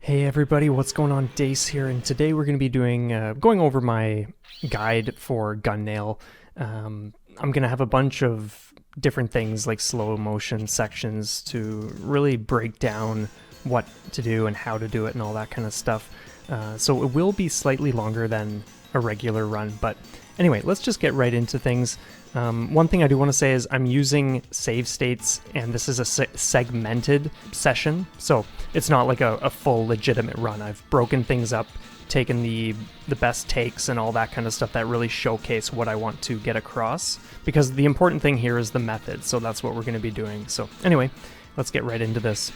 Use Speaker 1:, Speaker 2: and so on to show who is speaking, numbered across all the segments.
Speaker 1: Hey everybody, what's going on? Dace here, and today we're going to be going over my guide for Gunnail. I'm going to have a bunch of different things like slow motion sections to really break down what to do and how to do it and all that kind of stuff. So it will be slightly longer than a regular run, but anyway, let's just get right into things. One thing I do want to say is I'm using save states, and this is a segmented session, so it's not like a full legitimate run. I've broken things up, taken the best takes and all that kind of stuff that really showcase what I want to get across, because the important thing here is the method, so that's what we're going to be doing. So anyway, let's get right into this.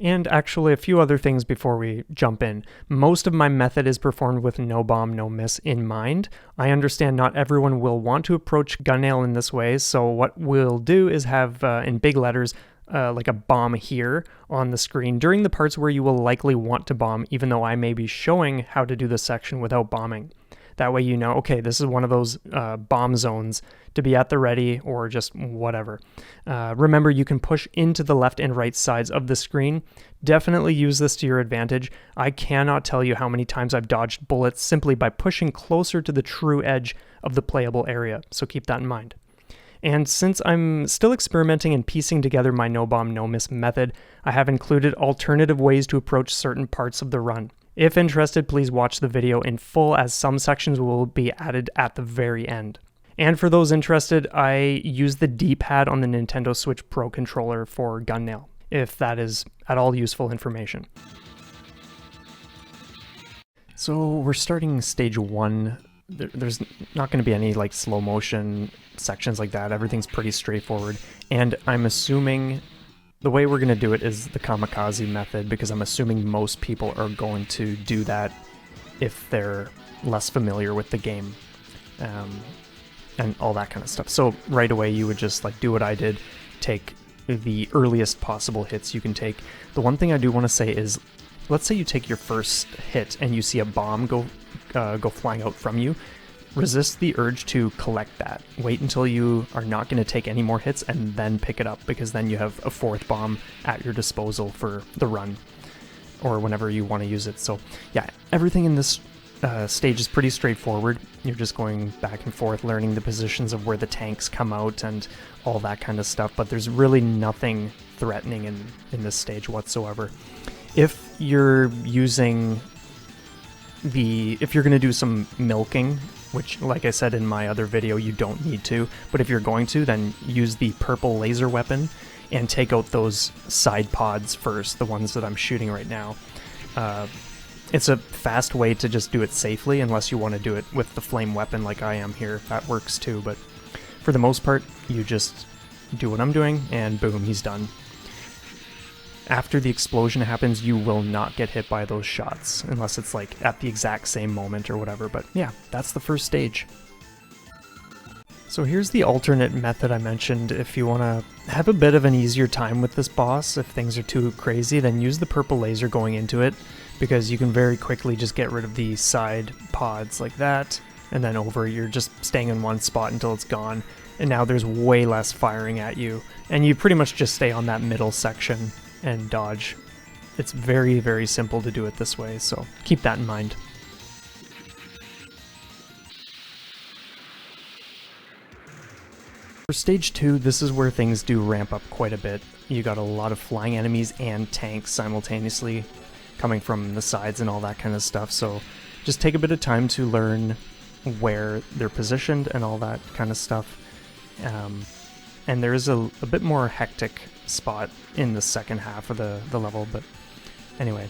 Speaker 1: And actually a few other things before we jump in. Most of my method is performed with no bomb, no miss in mind. I understand not everyone will want to approach Gunnail in this way, so what we'll do is have, in big letters, like a bomb here on the screen during the parts where you will likely want to bomb, even though I may be showing how to do the section without bombing. That way you know, okay, this is one of those bomb zones to be at the ready, or just whatever. Remember, you can push into the left and right sides of the screen. Definitely use this to your advantage. I cannot tell you how many times I've dodged bullets simply by pushing closer to the true edge of the playable area, so keep that in mind. And since I'm still experimenting and piecing together my no bomb, no miss method, I have included alternative ways to approach certain parts of the run. If interested, please watch the video in full, as some sections will be added at the very end. And for those interested, I use the D-pad on the Nintendo Switch Pro controller for Gunnail, if that is at all useful information. So we're starting stage 1. There's not going to be any like slow motion sections like that. Everything's pretty straightforward, and I'm assuming the way we're going to do it is the kamikaze method, because I'm assuming most people are going to do that if they're less familiar with the game and all that kind of stuff. So right away you would just like do what I did, take the earliest possible hits you can take. The one thing I do want to say is, let's say you take your first hit and you see a bomb go flying out from you. Resist the urge to collect that. Wait until you are not going to take any more hits and then pick it up, because then you have a fourth bomb at your disposal for the run or whenever you want to use it. So yeah, everything in this stage is pretty straightforward. You're just going back and forth, learning the positions of where the tanks come out and all that kind of stuff, but there's really nothing threatening in this stage whatsoever. If you're using if you're going to do some milking, which, like I said in my other video, you don't need to, but if you're going to, then use the purple laser weapon and take out those side pods first, the ones that I'm shooting right now. It's a fast way to just do it safely, unless you want to do it with the flame weapon like I am here. That works too, but for the most part, you just do what I'm doing, and boom, he's done. After the explosion happens, you will not get hit by those shots, unless it's like at the exact same moment or whatever, but yeah, that's the first stage. So here's the alternate method I mentioned. If you want to have a bit of an easier time with this boss, if things are too crazy, then use the purple laser going into it, because you can very quickly just get rid of the side pods like that, and then you're just staying in one spot until it's gone, and now there's way less firing at you, and you pretty much just stay on that middle section and dodge. It's very, very simple to do it this way, so keep that in mind. For stage 2, this is where things do ramp up quite a bit. You got a lot of flying enemies and tanks simultaneously coming from the sides and all that kind of stuff, so just take a bit of time to learn where they're positioned and all that kind of stuff. And there is a bit more hectic spot in the second half of the level, but anyway,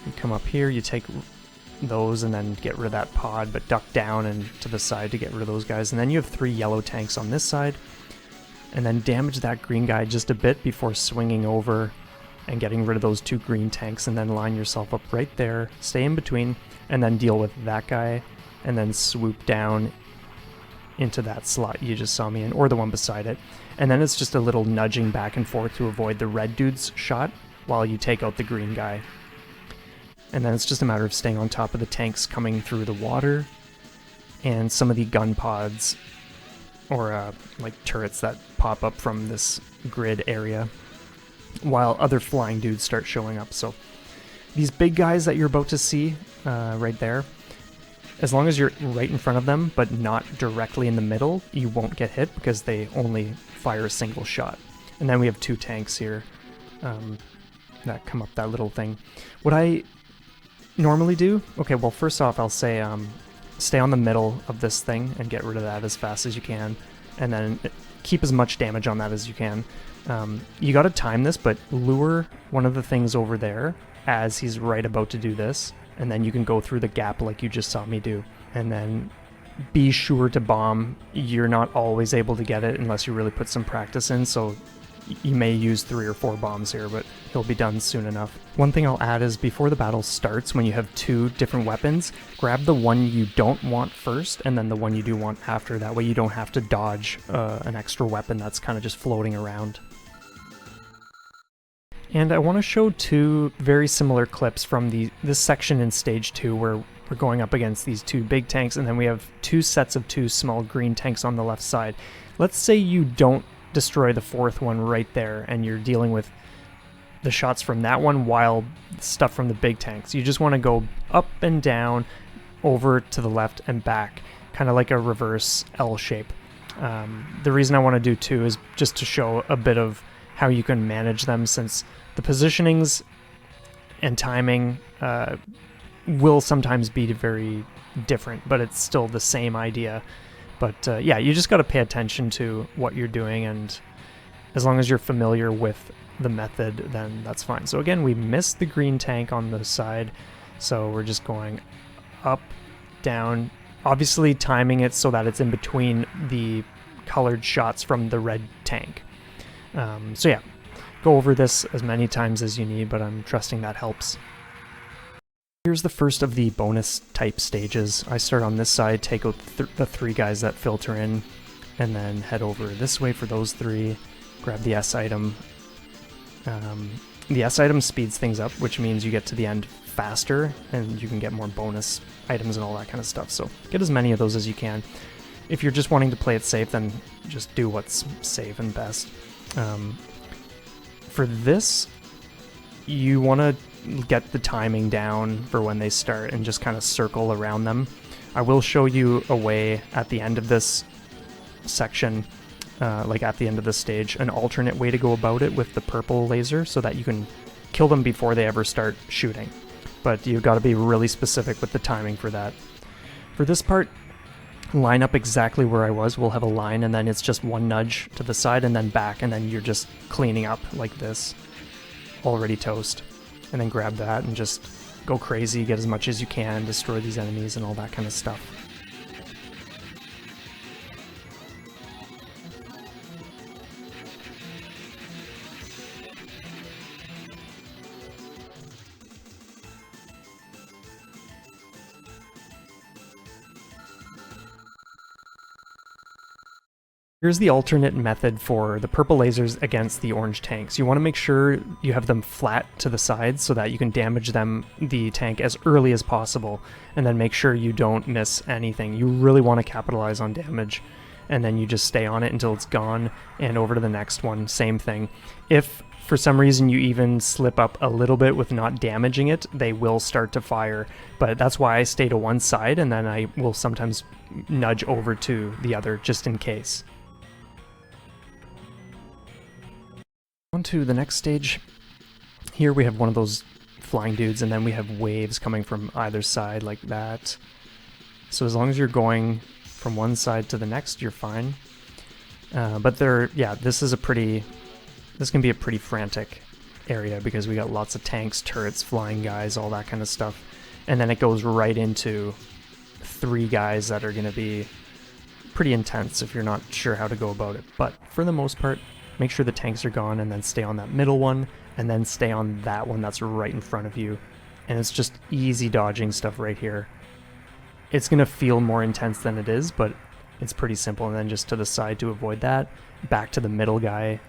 Speaker 1: you come up here, you take those and then get rid of that pod, but duck down and to the side to get rid of those guys, and then you have 3 yellow tanks on this side, and then damage that green guy just a bit before swinging over and getting rid of those 2 green tanks, and then line yourself up right there, stay in between, and then deal with that guy, and then swoop down into that slot you just saw me in, or the one beside it. And then it's just a little nudging back and forth to avoid the red dude's shot while you take out the green guy. And then it's just a matter of staying on top of the tanks coming through the water, and some of the gun pods, or like turrets that pop up from this grid area. while other flying dudes start showing up. So these big guys that you're about to see right there, as long as you're right in front of them but not directly in the middle, you won't get hit because they only fire a single shot. And then we have 2 tanks here that come up that little thing. What I normally do, okay, well, first off, I'll say stay on the middle of this thing and get rid of that as fast as you can, and then keep as much damage on that as you can. You gotta time this, but lure one of the things over there as he's right about to do this, and then you can go through the gap like you just saw me do. And then be sure to bomb. You're not always able to get it unless you really put some practice in, so you may use 3 or 4 bombs here, but he'll be done soon enough. One thing I'll add is before the battle starts, when you have 2 different weapons, grab the one you don't want first and then the one you do want after. That way you don't have to dodge an extra weapon that's kind of just floating around. And I want to show 2 very similar clips from this section in Stage 2 where we're going up against these 2 big tanks, and then we have 2 sets of 2 small green tanks on the left side. Let's say you don't destroy the 4th one right there, and you're dealing with the shots from that one while stuff from the big tanks. You just want to go up and down, over to the left and back, kind of like a reverse L shape. The reason I want to do 2 is just to show a bit of how you can manage them, since the positionings and timing will sometimes be very different, but it's still the same idea. But yeah, you just got to pay attention to what you're doing, and as long as you're familiar with the method, then that's fine. So again, we missed the green tank on the side, so we're just going up, down, obviously timing it so that it's in between the colored shots from the red tank. So yeah, go over this as many times as you need, but I'm trusting that helps. Here's the first of the bonus type stages. I start on this side, take out the 3 guys that filter in, and then head over this way for those 3, grab the S item. The S item speeds things up, which means you get to the end faster, and you can get more bonus items and all that kind of stuff, so get as many of those as you can. If you're just wanting to play it safe, then just do what's safe and best. For this, you want to get the timing down for when they start and just kind of circle around them. I will show you a way at the end of this section, like at the end of this stage, an alternate way to go about it with the purple laser so that you can kill them before they ever start shooting. But you've got to be really specific with the timing for that. For this part, line up exactly where I was. We'll have a line, and then it's just 1 nudge to the side and then back, and then you're just cleaning up like this. Already toast. And then grab that and just go crazy, get as much as you can, destroy these enemies and all that kind of stuff. Here's the alternate method for the purple lasers against the orange tanks. You want to make sure you have them flat to the sides so that you can damage the tank as early as possible, and then make sure you don't miss anything. You really want to capitalize on damage, and then you just stay on it until it's gone, and over to the next one, same thing. If for some reason you even slip up a little bit with not damaging it, they will start to fire, but that's why I stay to one side, and then I will sometimes nudge over to the other just in case. On to the next stage. Here we have one of those flying dudes, and then we have waves coming from either side like that. So as long as you're going from one side to the next, you're fine. But this can be a pretty frantic area because we got lots of tanks, turrets, flying guys, all that kind of stuff. And then it goes right into 3 guys that are going to be pretty intense if you're not sure how to go about it. But for the most part, make sure the tanks are gone, and then stay on that middle one, and then stay on that one that's right in front of you. And it's just easy dodging stuff right here. It's going to feel more intense than it is, but it's pretty simple. And then just to the side to avoid that, back to the middle guy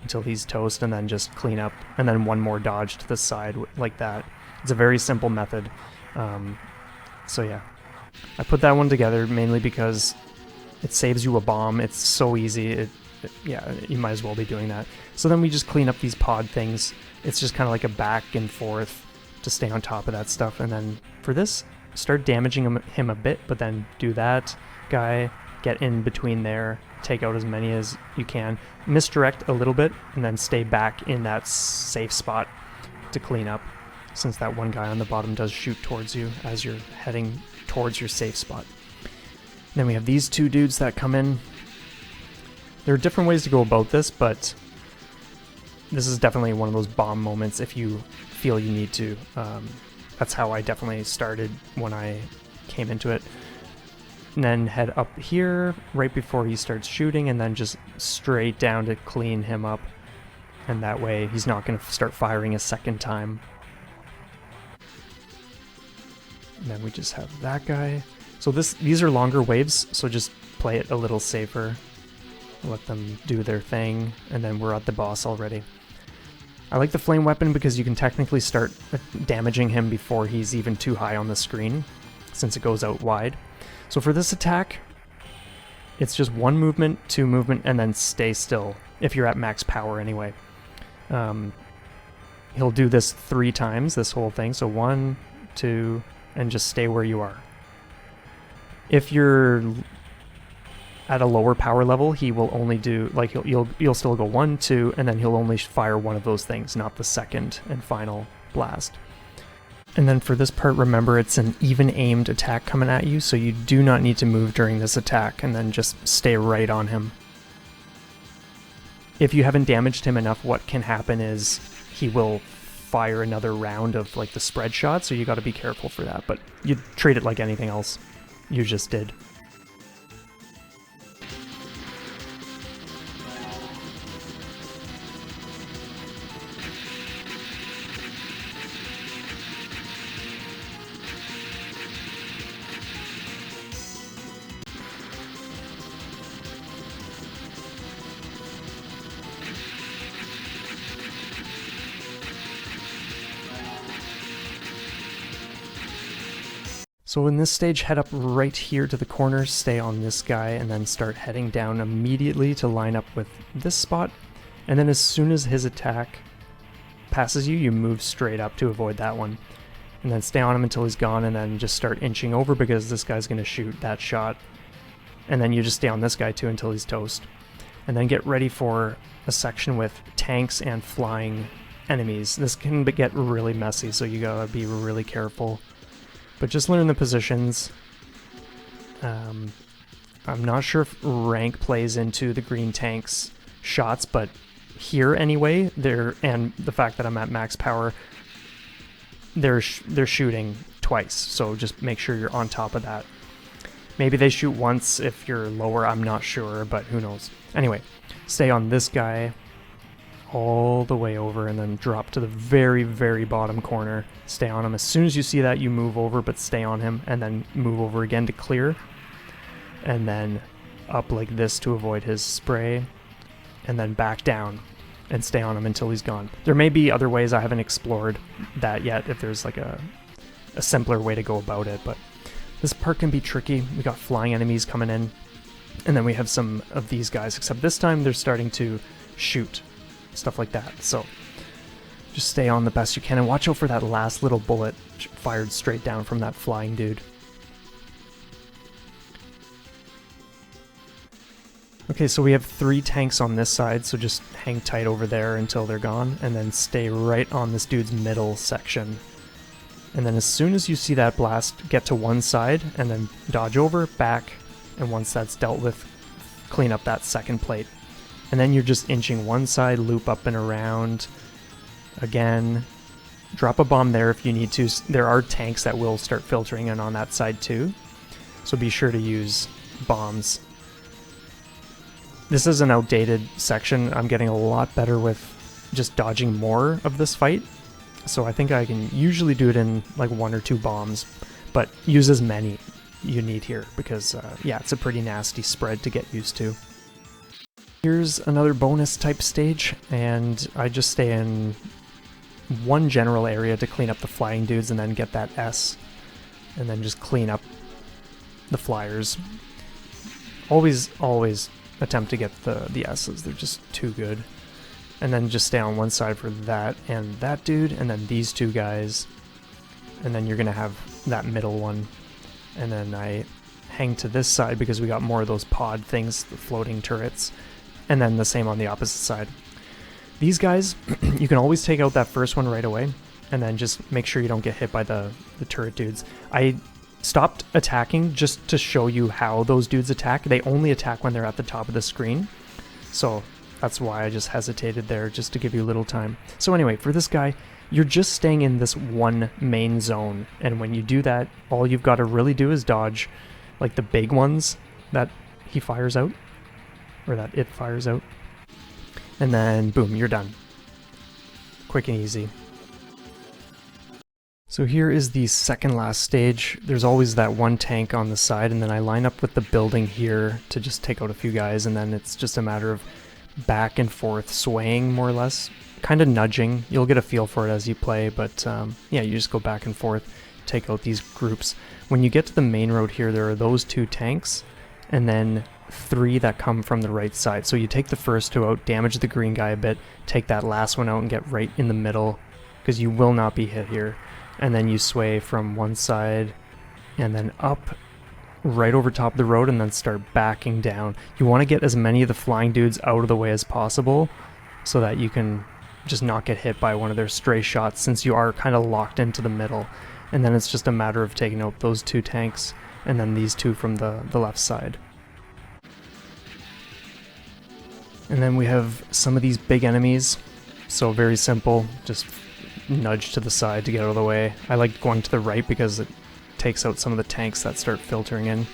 Speaker 1: until he's toast, and then just clean up, and then 1 more dodge to the side like that. It's a very simple method. So yeah, I put that one together mainly because it saves you a bomb. It's so easy. yeah, you might as well be doing that. So then we just clean up these pod things. It's just kind of like a back and forth to stay on top of that stuff. And then for this, start damaging him a bit, but then do that guy, get in between there, take out as many as you can, misdirect a little bit, and then stay back in that safe spot to clean up, since that one guy on the bottom does shoot towards you as you're heading towards your safe spot. Then we have these two dudes that come in. There are different ways to go about this, but this is definitely one of those bomb moments if you feel you need to. That's how I definitely started when I came into it. And then head up here right before he starts shooting, and then just straight down to clean him up. And that way he's not going to start firing a second time. And then we just have that guy. So these are longer waves, so just play it a little safer. Let them do their thing, and then we're at the boss already. I like the flame weapon because you can technically start damaging him before he's even too high on the screen, since it goes out wide. So for this attack, it's just 1 movement, 2 movement, and then stay still, if you're at max power anyway. He'll do this 3 times, this whole thing, so 1, 2, and just stay where you are. If you're at a lower power level, he will only do, like, you'll still go 1, 2, and then he'll only fire one of those things, not the second and final blast. And then for this part, remember it's an even aimed attack coming at you, so you do not need to move during this attack, and then just stay right on him. If you haven't damaged him enough, what can happen is he will fire another round of like the spread shot, so you got to be careful for that, but you treat it like anything else you just did. So in this stage, head up right here to the corner, stay on this guy, and then start heading down immediately to line up with this spot. And then as soon as his attack passes you, you move straight up to avoid that one. And then stay on him until he's gone, and then just start inching over because this guy's going to shoot that shot. And then you just stay on this guy too until he's toast. And then get ready for a section with tanks and flying enemies. This can get really messy, so you gotta be really careful. But just learn the positions. I'm not sure if rank plays into the green tank's shots, but here anyway, and the fact that I'm at max power, they're shooting twice, so just make sure you're on top of that. Maybe they shoot once if you're lower, I'm not sure, but who knows. Anyway, stay on this guy all the way over and then drop to the very, very bottom corner. Stay on him. As soon as you see that, you move over, but stay on him, and then move over again to clear. And then up like this to avoid his spray, and then back down and stay on him until he's gone. There may be other ways, I haven't explored that yet, if there's like a simpler way to go about it, but this part can be tricky. We got flying enemies coming in, and then we have some of these guys, except this time they're starting to shoot. Stuff like that. So just stay on the best you can and watch out for that last little bullet fired straight down from that flying dude. Okay, so we have 3 tanks on this side, so just hang tight over there until they're gone, and then stay right on this dude's middle section. And then as soon as you see that blast, get to one side and then dodge over, back, and once that's dealt with, clean up that second plate. And then you're just inching one side, loop up and around again. Drop a bomb there if you need to. There are tanks that will start filtering in on that side too, so be sure to use bombs. This is an outdated section. I'm getting a lot better with just dodging more of this fight, so I think I can usually do it in like 1 or 2 bombs, but use as many you need here because yeah, it's a pretty nasty spread to get used to. Here's another bonus type stage, and I just stay in one general area to clean up the flying dudes and then get that S, and then just clean up the flyers. Always attempt to get the S's. They're just too good. And then just stay on one side for that and that dude, and then these two guys. And then you're going to have that middle one. And then I hang to this side because we got more of those pod things, the floating turrets. And then the same on the opposite side. These guys, you can always take out that first one right away, and then just make sure you don't get hit by the turret dudes. I stopped attacking just to show you how those dudes attack. They only attack when they're at the top of the screen. So that's why I just hesitated there, just to give you a little time. So anyway, for this guy, you're just staying in this one main zone. And when you do that, all you've got to really do is dodge like the big ones that he fires out, or that it fires out. And then, boom, you're done. Quick and easy. So here is the second last stage. There's always that one tank on the side, and then I line up with the building here to just take out a few guys, and then it's just a matter of back and forth swaying, more or less. Kind of nudging. You'll get a feel for it as you play, but yeah, you just go back and forth, take out these groups. When you get to the main road here, there are those two tanks, and then 3 that come from the right side. So you take the first 2 out, damage the green guy a bit, take that last one out and get right in the middle, because you will not be hit here. And then you sway from one side and then up right over top of the road and then start backing down. You want to get as many of the flying dudes out of the way as possible so that you can just not get hit by one of their stray shots, since you are kind of locked into the middle. And then it's just a matter of taking out those 2 tanks and then these 2 from the left side. And then we have some of these big enemies, so very simple, just nudge to the side to get out of the way. I like going to the right because it takes out some of the tanks that start filtering in.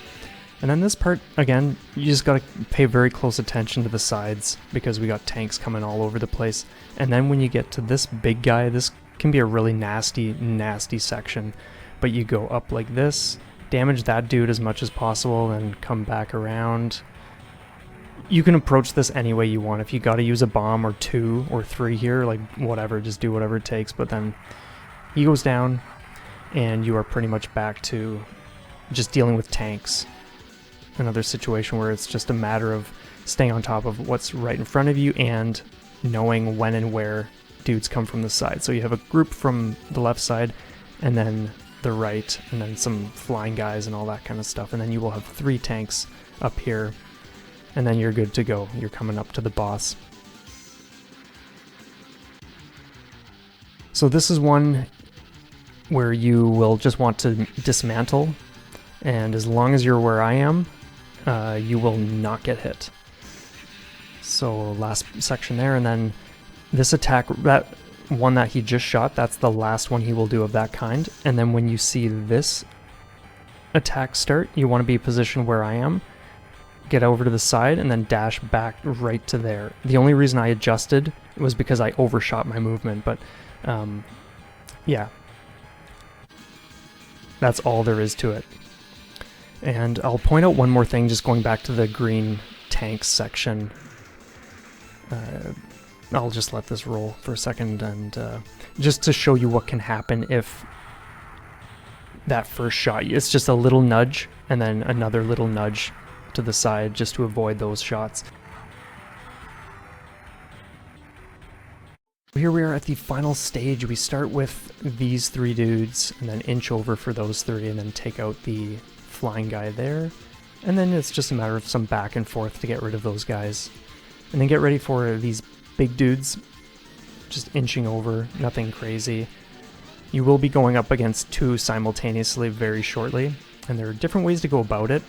Speaker 1: And then this part, again, you just gotta pay very close attention to the sides because we got tanks coming all over the place. And then when you get to this big guy, this can be a really nasty, nasty section. But you go up like this, damage that dude as much as possible, then come back around. You can approach this any way you want. If you gotta use a bomb or 2 or 3 here, like whatever, just do whatever it takes. But then he goes down and you are pretty much back to just dealing with tanks. Another situation where it's just a matter of staying on top of what's right in front of you and knowing when and where dudes come from the side. So you have a group from the left side and then the right, and then some flying guys and all that kind of stuff. And then you will have 3 tanks up here, and then you're good to go. You're coming up to the boss. So this is one where you will just want to dismantle, and as long as you're where I am, you will not get hit. So last section there, and then this attack, that one that he just shot, that's the last one he will do of that kind. And then when you see this attack start, you want to be positioned where I am, get over to the side, and then dash back right to there. The only reason I adjusted was because I overshot my movement, but yeah, that's all there is to it. And I'll point out one more thing, just going back to the green tanks section. I'll just let this roll for a second, and just to show you what can happen if that first shot, it's just a little nudge and then another little nudge to the side just to avoid those shots. Here we are at the final stage. We start with these 3 dudes and then inch over for those 3 and then take out the flying guy there. And then it's just a matter of some back and forth to get rid of those guys. And then get ready for these big dudes, just inching over, nothing crazy. You will be going up against 2 simultaneously very shortly, and there are different ways to go about it.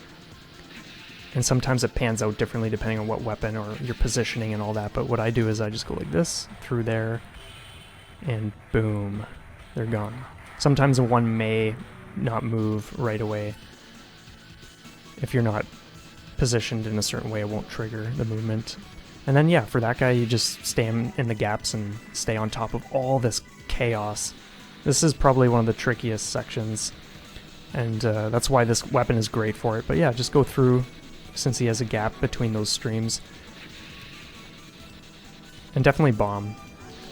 Speaker 1: And sometimes it pans out differently depending on what weapon or your positioning and all that, but what I do is I just go like this, through there, and boom, they're gone. Sometimes one may not move right away. If you're not positioned in a certain way, it won't trigger the movement. And then yeah, for that guy, you just stay in the gaps and stay on top of all this chaos. This is probably one of the trickiest sections, and that's why this weapon is great for it. But yeah, just go through, since he has a gap between those streams. And definitely bomb.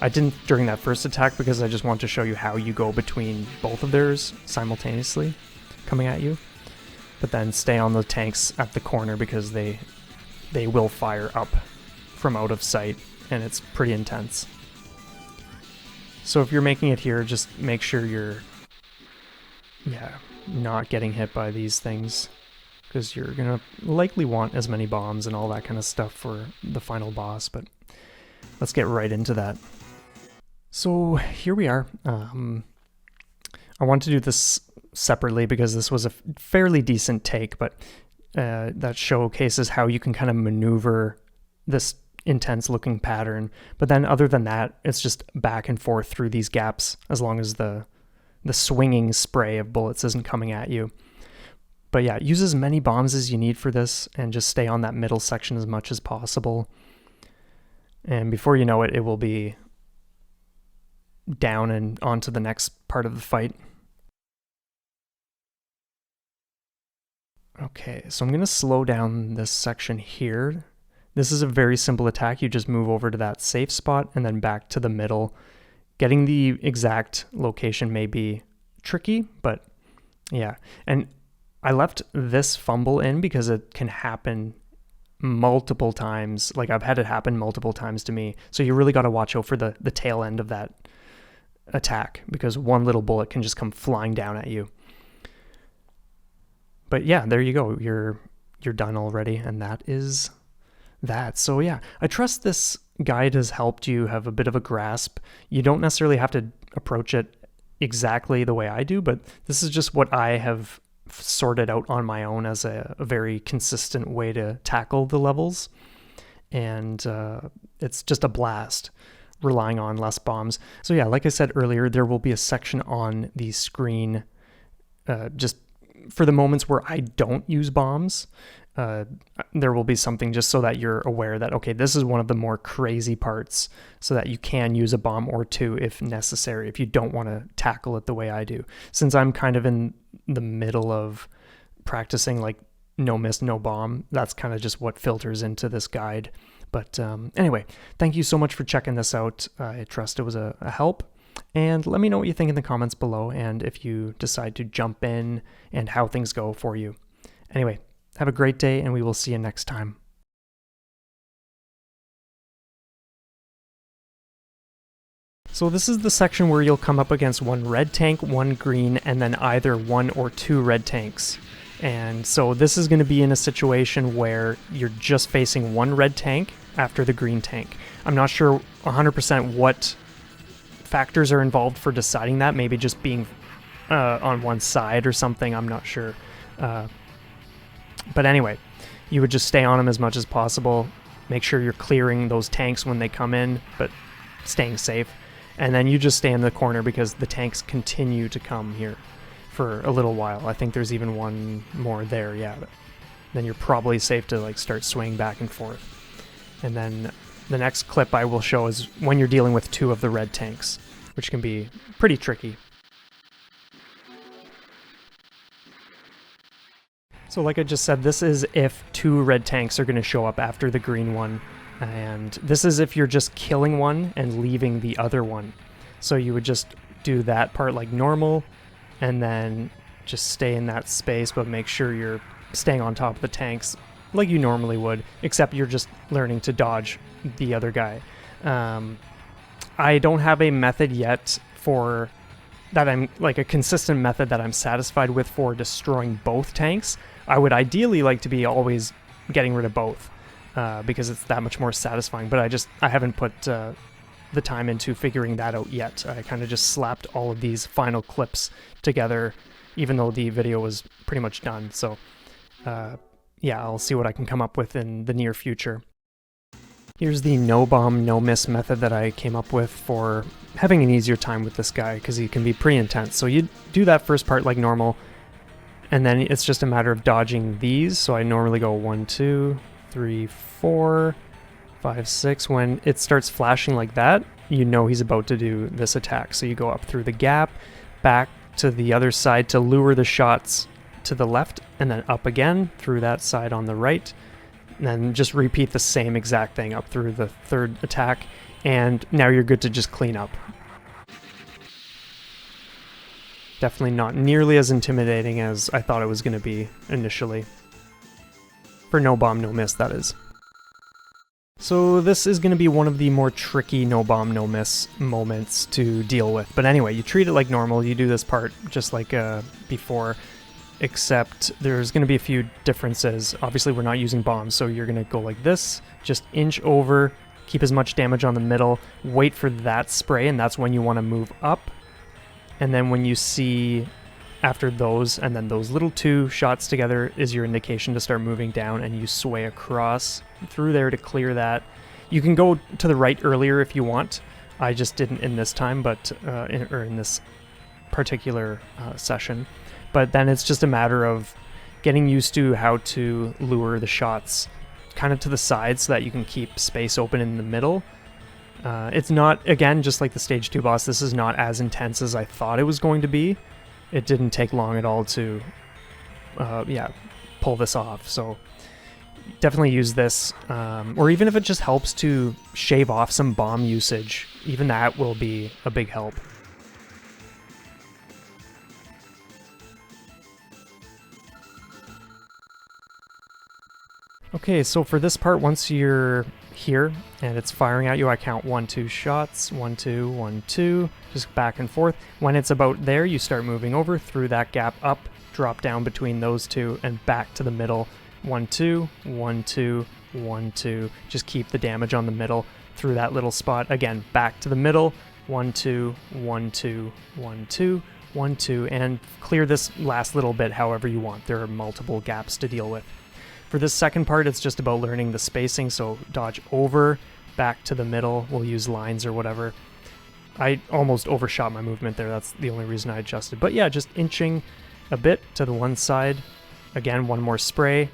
Speaker 1: I didn't during that first attack because I just want to show you how you go between both of theirs simultaneously coming at you. But then stay on the tanks at the corner because they they will fire up from out of sight, and it's pretty intense. So if you're making it here, just make sure you're not getting hit by these things, because you're gonna likely want as many bombs and all that kind of stuff for the final boss. But let's get right into that. So here we are. I want to do this separately because this was a fairly decent take, but that showcases how you can kind of maneuver this intense looking pattern. But then other than that, it's just back and forth through these gaps as long as the swinging spray of bullets isn't coming at you. But yeah, use as many bombs as you need for this and just stay on that middle section as much as possible. And before you know it, it will be down and onto the next part of the fight. Okay, so I'm going to slow down this section here. This is a very simple attack. You just move over to that safe spot and then back to the middle. Getting the exact location may be tricky, but yeah. And I left this fumble in because it can happen multiple times. Like, I've had it happen multiple times to me. So you really got to watch out for the tail end of that attack, because one little bullet can just come flying down at you. But yeah, there you go. You're done already, and that is that. So yeah, I trust this guide has helped you have a bit of a grasp. You don't necessarily have to approach it exactly the way I do, but this is just what I have sorted out on my own as a very consistent way to tackle the levels. And it's just a blast relying on less bombs. So yeah, like I said earlier, there will be a section on the screen just for the moments where I don't use bombs. There will be something just so that you're aware that, okay, this is one of the more crazy parts, so that you can use a bomb or two if necessary, if you don't want to tackle it the way I do. Since I'm kind of in the middle of practicing like no miss, no bomb, that's kind of just what filters into this guide. But anyway, thank you so much for checking this out. I trust it was a help. And let me know what you think in the comments below, and if you decide to jump in and how things go for you. Anyway, have a great day, and we will see you next time. So this is the section where you'll come up against one red tank, one green, and then either one or two red tanks. And so this is going to be in a situation where you're just facing one red tank after the green tank. I'm not sure 100% what factors are involved for deciding that. Maybe just being on one side or something. I'm not sure. But anyway, you would just stay on them as much as possible. Make sure you're clearing those tanks when they come in, but staying safe. And then you just stay in the corner because the tanks continue to come here for a little while. I think there's even one more there, yeah. But then you're probably safe to like start swinging back and forth. And then the next clip I will show is when you're dealing with two of the red tanks, which can be pretty tricky. So like I just said, this is if two red tanks are going to show up after the green one, and this is if you're just killing one and leaving the other one. So you would just do that part like normal, and then just stay in that space, but make sure you're staying on top of the tanks like you normally would, except you're just learning to dodge the other guy. I don't have a method yet for that. I'm like a consistent method that I'm satisfied with for destroying both tanks. I would ideally like to be always getting rid of both because it's that much more satisfying, but I haven't put the time into figuring that out yet. I kind of just slapped all of these final clips together, even though the video was pretty much done. So yeah, I'll see what I can come up with in the near future. Here's the no bomb, no miss method that I came up with for having an easier time with this guy, because he can be pretty intense. So you do that first part like normal, and then it's just a matter of dodging these. So I normally go 1, 2, 3, 4, 5, 6. When it starts flashing like that, you know he's about to do this attack. So you go up through the gap, back to the other side to lure the shots to the left, and then up again through that side on the right. And then just repeat the same exact thing up through the third attack, and now you're good to just clean up. Definitely not nearly as intimidating as I thought it was going to be initially. For no bomb, no miss, that is. So this is going to be one of the more tricky no bomb, no miss moments to deal with. But anyway, you treat it like normal. You do this part just like before, except there's going to be a few differences. Obviously, we're not using bombs, so you're going to go like this, just inch over, keep as much damage on the middle, wait for that spray, and that's when you want to move up. And then when you see after those, and then those little two shots together is your indication to start moving down, and you sway across through there to clear that. You can go to the right earlier if you want. I just didn't in this time, but in this particular session. But then it's just a matter of getting used to how to lure the shots kind of to the side so that you can keep space open in the middle. It's not, again, just like the stage 2 boss, this is not as intense as I thought it was going to be. It didn't take long at all to, pull this off. So definitely use this, or even if it just helps to shave off some bomb usage, even that will be a big help. Okay, so for this part, once you're here and it's firing at you, I count 1, 2 shots, 1, 2, 1, 2, just back and forth. When it's about there, you start moving over through that gap up, drop down between those two, and back to the middle. 1, 2, 1, 2, 1, 2. Just keep the damage on the middle through that little spot. Again, back to the middle. 1, 2, 1, 2, 1, 2, 1, 2, and clear this last little bit however you want. There are multiple gaps to deal with. For this second part, it's just about learning the spacing, so dodge over, back to the middle. We'll use lines or whatever. I almost overshot my movement there. That's the only reason I adjusted. But yeah, just inching a bit to the one side. Again, one more spray.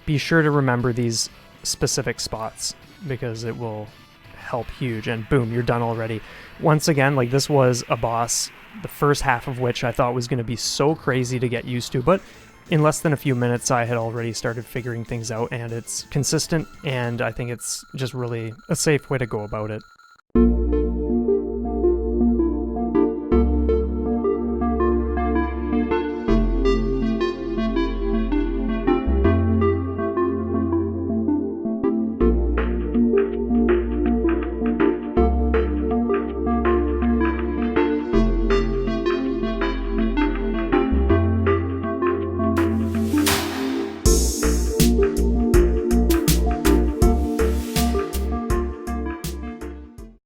Speaker 1: Be sure to remember these specific spots because it will help huge. And boom, you're done already. Once again, like this was a boss, the first half of which I thought was going to be so crazy to get used to, but in less than a few minutes, I had already started figuring things out, and it's consistent, and I think it's just really a safe way to go about it.